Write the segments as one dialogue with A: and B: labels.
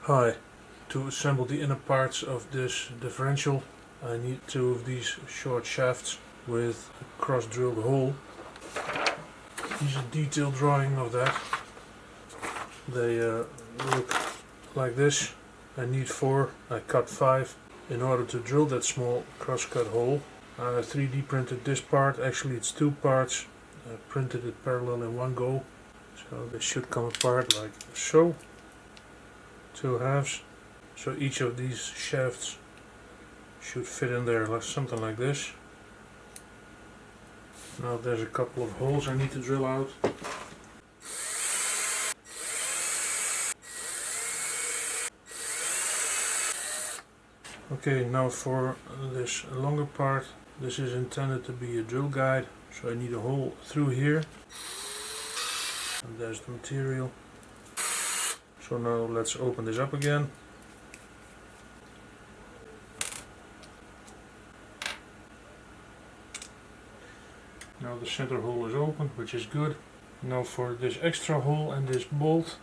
A: Hi, to assemble the inner parts of this differential I need two of these short shafts with a cross drilled hole. Here's a detailed drawing of that. They look like this. I need 4, I cut 5 in order to drill that small cross cut hole. I 3D printed this part, actually it's 2 parts. I printed it parallel in one go, so they should come apart like so. 2 halves, so each of these shafts should fit in there like something like this. Now there's a couple of holes I need to drill out. Okay, now for this longer part, this is intended to be a drill guide, so I need a hole through here. And there's the material. So now let's open this up again. Now the center hole is open, which is good. Now for this extra hole and this bolt,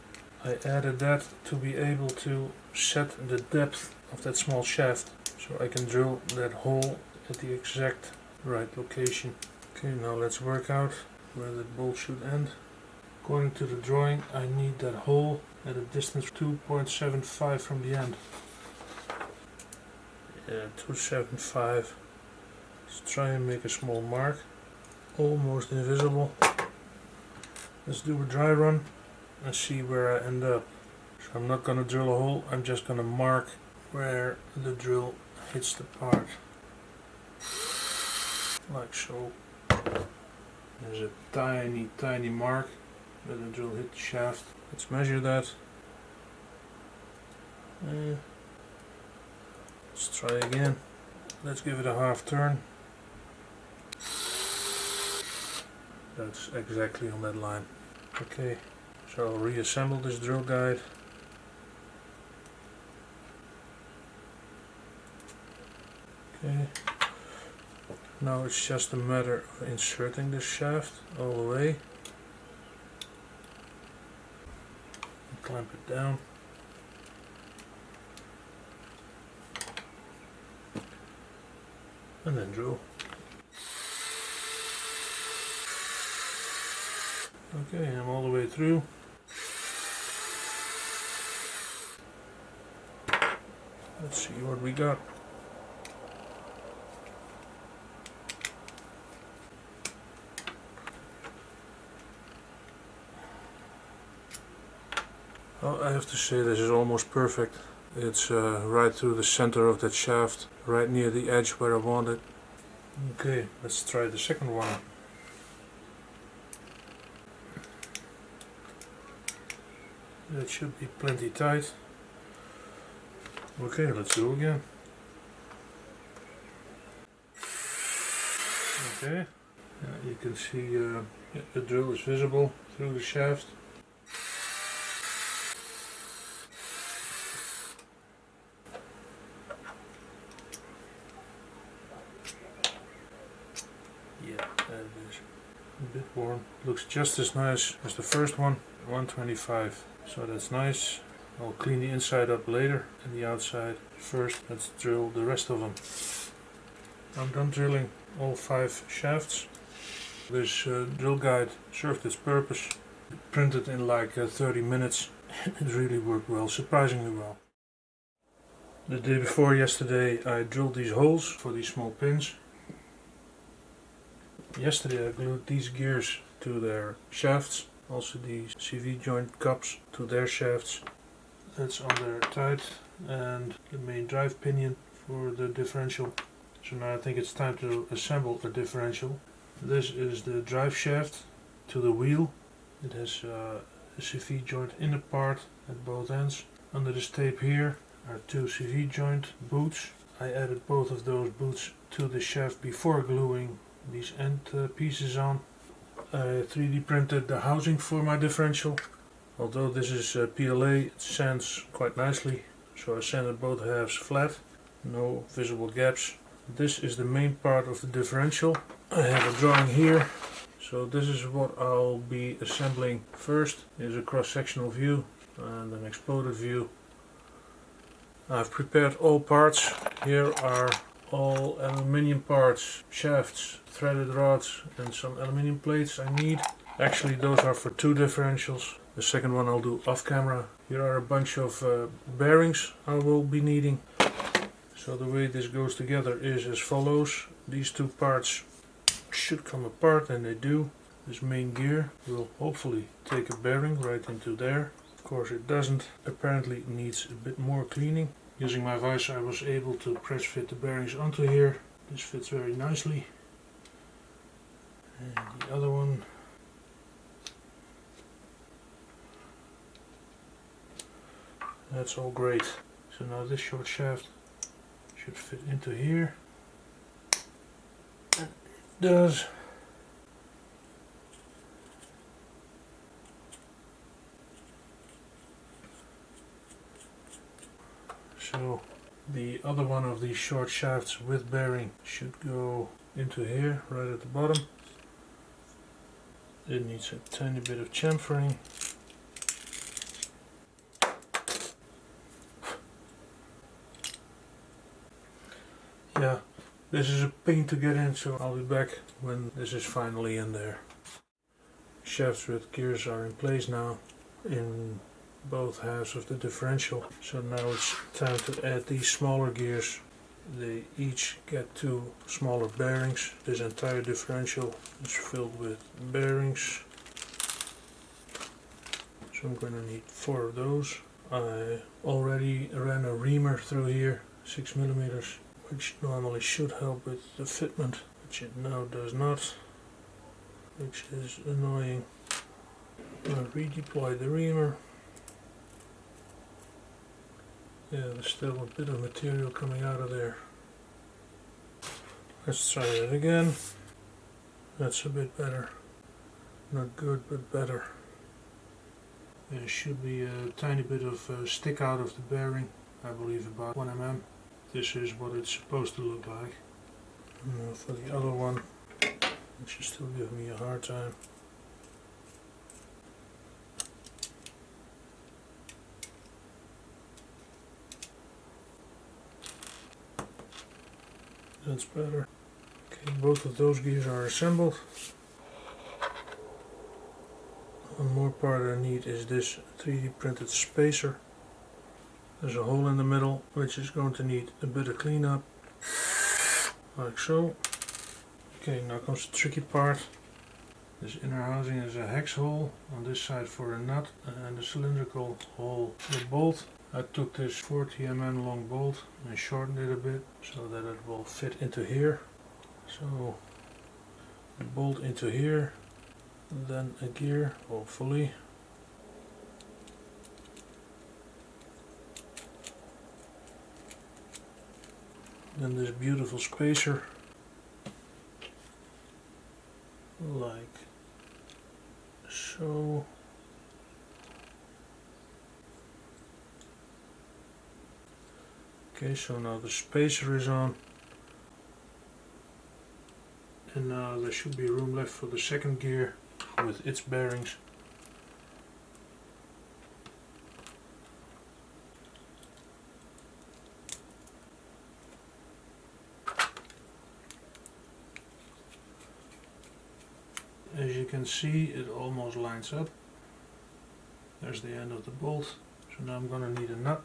A: I added that to be able to set the depth of that small shaft, so I can drill that hole at the exact right location. Okay, now let's work out where the bolt should end. According to the drawing, I need that hole at a distance 2.75 from the end. Yeah, 275. Let's try and make a small mark. Almost invisible. Let's do a dry run and see where I end up. So I'm not going to drill a hole, I'm just going to mark where the drill hits the part. Like so. There's a tiny mark where the drill hit the shaft. Let's measure that. Let's try again. Let's give it a half turn. That's exactly on that line. Okay, so I'll reassemble this drill guide. Okay, now it's just a matter of inserting this shaft all the way. And clamp it down. And then drill. Okay, I'm all the way through. Let's see what we got. Well, I have to say this is almost perfect. It's right through the center of that shaft, right near the edge where I want it. Okay, let's try the second one. That should be plenty tight. Okay, let's do again. Okay, you can see the drill is visible through the shaft. Yeah, that is a bit worn. Looks just as nice as the first one, 125. So that's nice. I'll clean the inside up later and the outside. First, let's drill the rest of them. I'm done drilling all 5 shafts. This drill guide served its purpose. It printed in like 30 minutes. It really worked well, surprisingly well. The day before yesterday I drilled these holes for these small pins. Yesterday I glued these gears to their shafts. Also these CV joint cups to their shafts. That's on there tight, and the main drive pinion for the differential. So now I think it's time to assemble a differential. This is the drive shaft to the wheel. It has a CV joint inner part at both ends. Under this tape here are 2 CV joint boots. I added both of those boots to the shaft before gluing these end pieces on. I 3D printed the housing for my differential. Although this is PLA, it sands quite nicely, so I sanded both halves flat, no visible gaps. This is the main part of the differential. I have a drawing here, so this is what I'll be assembling first. Here's a cross-sectional view and an exploded view. I've prepared all parts. Here are all aluminium parts, shafts, threaded rods and some aluminium plates I need. Actually those are for 2 differentials. The second one I'll do off camera. Here are a bunch of bearings I will be needing. So the way this goes together is as follows. These 2 parts should come apart, and they do. This main gear will hopefully take a bearing right into there. Of course it doesn't. Apparently it needs a bit more cleaning. Using my vise I was able to press fit the bearings onto here. This fits very nicely. And the other one. That's all great. So now this short shaft should fit into here. And it does. So the other one of these short shafts with bearing should go into here, right at the bottom. It needs a tiny bit of chamfering. Yeah, this is a pain to get in, so I'll be back when this is finally in there. Shafts with gears are in place now in both halves of the differential. So now it's time to add these smaller gears. They each get 2 smaller bearings. This entire differential is filled with bearings. So I'm going to need 4 of those. I already ran a reamer through here, 6mm, which normally should help with the fitment, which it now does not, which is annoying. I redeploy the reamer. Yeah, there's still a bit of material coming out of there. Let's try that again. That's a bit better. Not good, but better. There should be a tiny bit of stick out of the bearing, I believe about 1 mm. This is what it's supposed to look like. Now for the other one, which is still giving me a hard time. That's better. Okay, both of those gears are assembled. One more part I need is this 3D printed spacer. There's a hole in the middle which is going to need a bit of cleanup, like so. Okay, now comes the tricky part. This inner housing is a hex hole on this side for a nut, and the cylindrical hole for a bolt. I took this 40 mm long bolt and shortened it a bit so that it will fit into here. So a bolt into here, then a gear, hopefully. Then this beautiful spacer, like so. Okay, so now the spacer is on, and now there should be room left for the second gear with its bearings. As you can see, it almost lines up. There's the end of the bolt. So now I'm going to need a nut.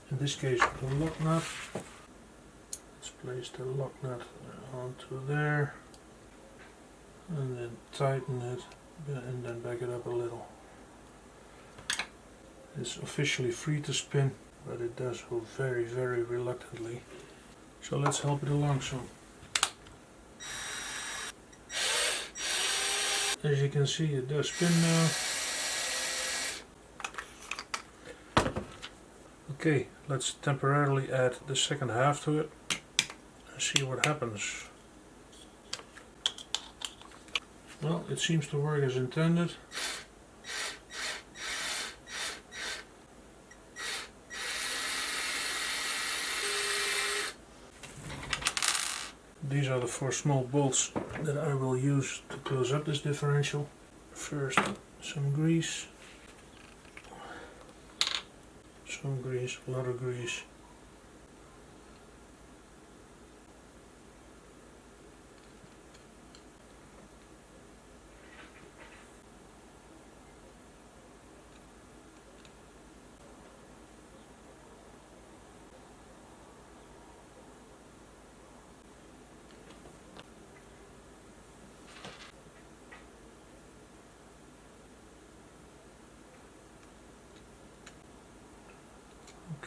A: In this case, the lock nut. Let's place the lock nut onto there. And then tighten it. And then back it up a little. It's officially free to spin, but it does go very, very reluctantly. So let's help it along some. As you can see, it does spin now. Okay, let's temporarily add the second half to it and see what happens. Well, it seems to work as intended. These are the 4 small bolts that I will use to close up this differential. First, some grease. Some grease, a lot of grease.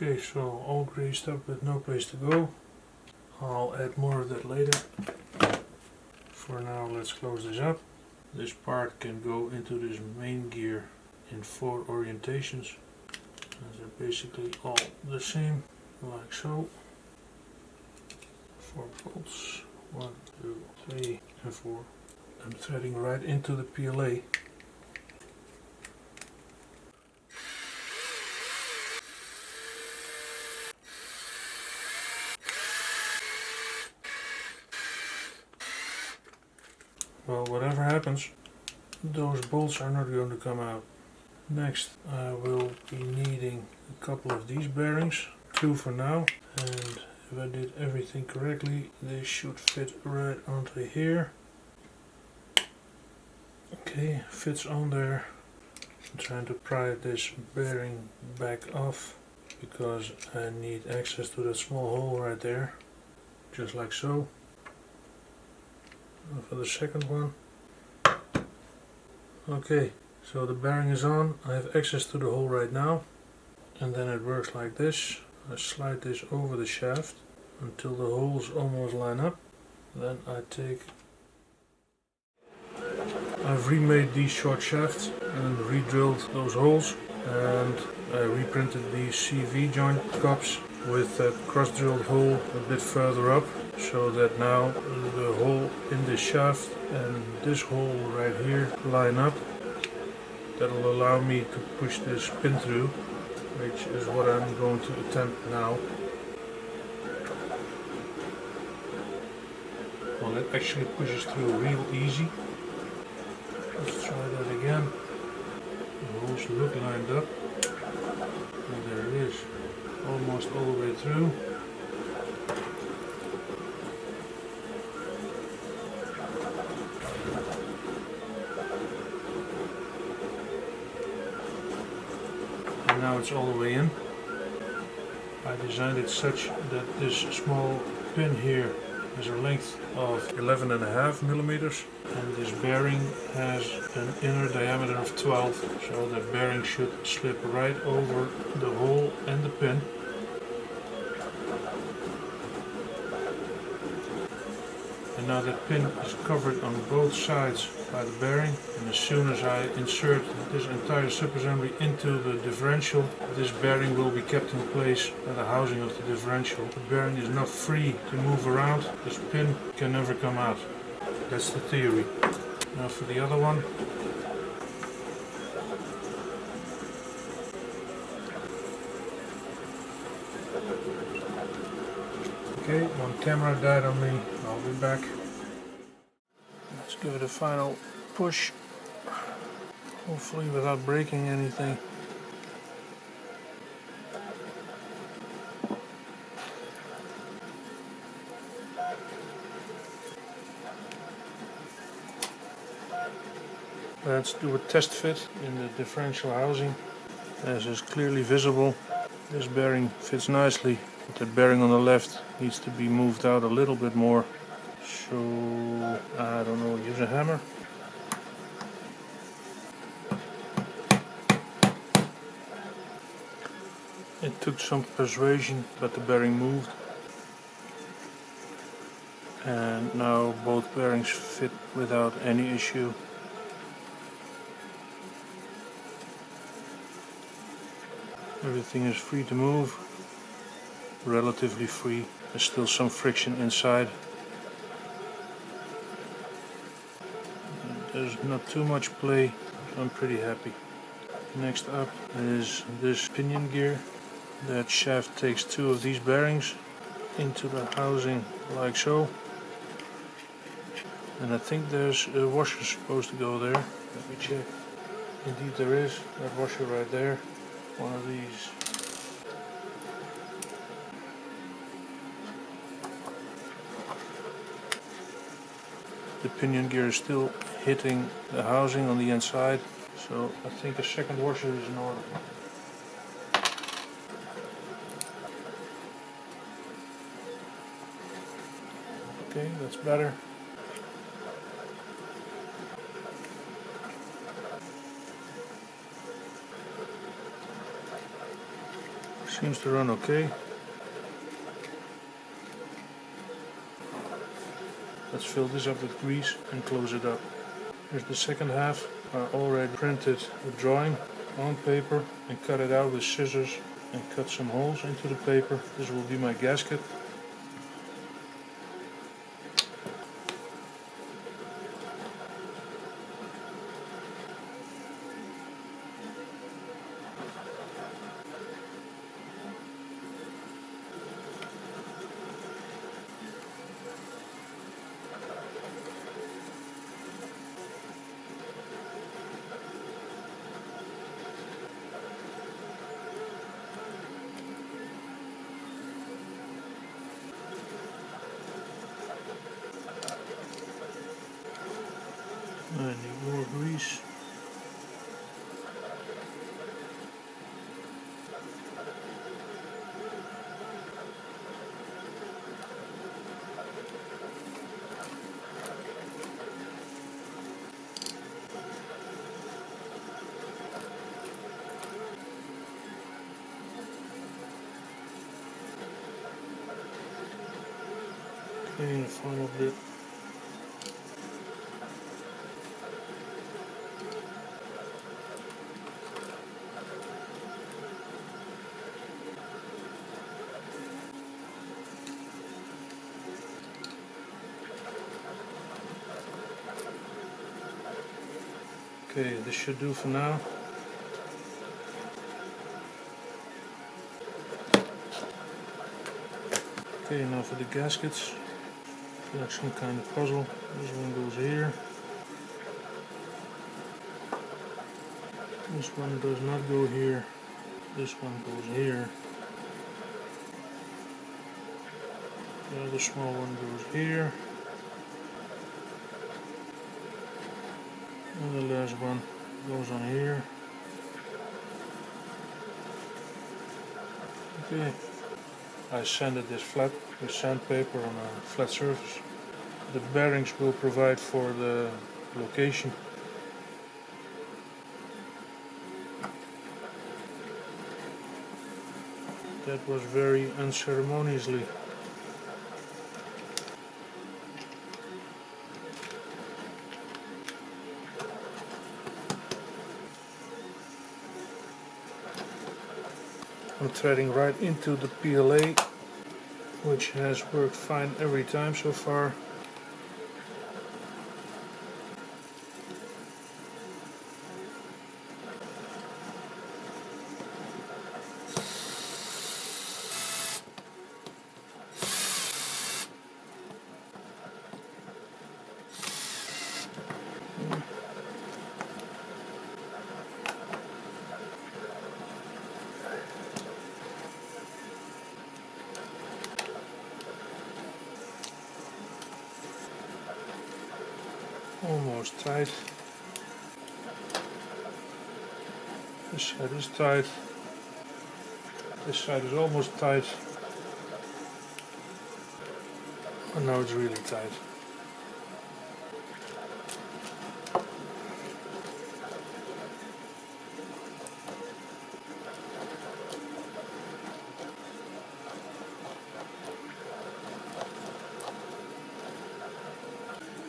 A: Okay, so all greased up with no place to go. I'll add more of that later. For now, let's close this up. This part can go into this main gear in 4 orientations. And they're basically all the same, like so. 4 bolts, 1, 2, 3 and 4. I'm threading right into the PLA. Well, whatever happens, those bolts are not going to come out. Next, I will be needing a couple of these bearings, 2 for now, and if I did everything correctly, they should fit right onto here. Okay, fits on there. I'm trying to pry this bearing back off because I need access to that small hole right there, just like so. And for the second one. Okay, so the bearing is on. I have access to the hole right now, and then it works like this. I slide this over the shaft until the holes almost line up. Then I've remade these short shafts and re-drilled those holes, and I reprinted these CV joint cups with that cross-drilled hole a bit further up, so that now the hole in the shaft and this hole right here line up. That'll allow me to push this pin through, which is what I'm going to attempt now. Well, it actually pushes through real easy. Let's try that again. The holes look lined up. And there it is, almost all the way through. And now it's all the way in. I designed it such that this small pin here has a length of 11.5 millimeters, and this bearing has an inner diameter of 12, so the bearing should slip right over the hole and the pin. And now that pin is covered on both sides by the bearing, and as soon as I insert this entire subassembly into the differential, this bearing will be kept in place by the housing of the differential. The bearing is not free to move around, this pin can never come out. That's the theory. Now for the other one. Okay, one camera died on me. I'll be back. Let's give it a final push, hopefully without breaking anything. Let's do a test fit in the differential housing. As is clearly visible, this bearing fits nicely, but the bearing on the left needs to be moved out a little bit more. So, I don't know, use a hammer. It took some persuasion, but the bearing moved. And now both bearings fit without any issue. Everything is free to move, relatively free. There's still some friction inside. There's not too much play, so I'm pretty happy. Next up is this pinion gear. That shaft takes 2 of these bearings into the housing like so. And I think there's a washer supposed to go there. Let me check. Indeed there is, that washer right there. One of these. The pinion gear is still hitting the housing on the inside, so I think a second washer is in order. Okay, that's better. Seems to run okay. Let's fill this up with grease and close it up. Here's the second half. I already printed a drawing on paper and cut it out with scissors and cut some holes into the paper. This will be my gasket. I need more grease. Okay, the final bit. Okay, this should do for now. Okay, now for the gaskets. Like some kind of puzzle. This one goes here. This one does not go here. This one goes here. The other small one goes here. And the last one goes on here. Okay. I sanded this flat with sandpaper on a flat surface. The bearings will provide for the location. That was very unceremoniously. I'm threading right into the PLA, which has worked fine every time so far. Almost tight. This side is tight. This side is almost tight. And now it's really tight.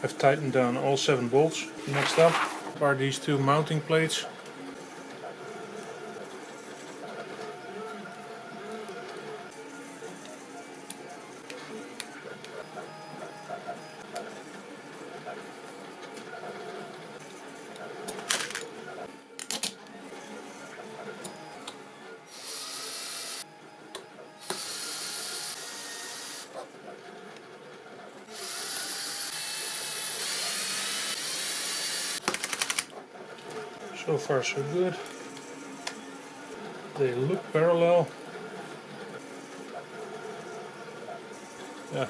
A: I've tightened down all 7 bolts. Next up are these 2 mounting plates. So far so good. They look parallel. Yeah,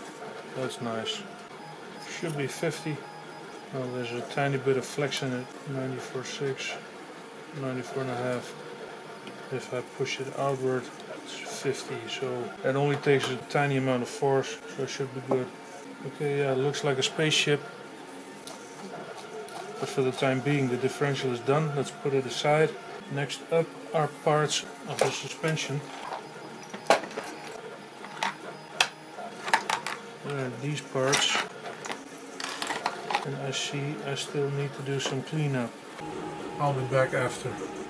A: that's nice. Should be 50. Well, there's a tiny bit of flex in it. 94.6, 94.5. If I push it outward, it's 50. So it only takes a tiny amount of force, so it should be good. Okay, yeah, it looks like a spaceship. But for the time being the differential is done. Let's put it aside. Next up are parts of the suspension. There are these parts, and I see I still need to do some cleanup. I'll be back after.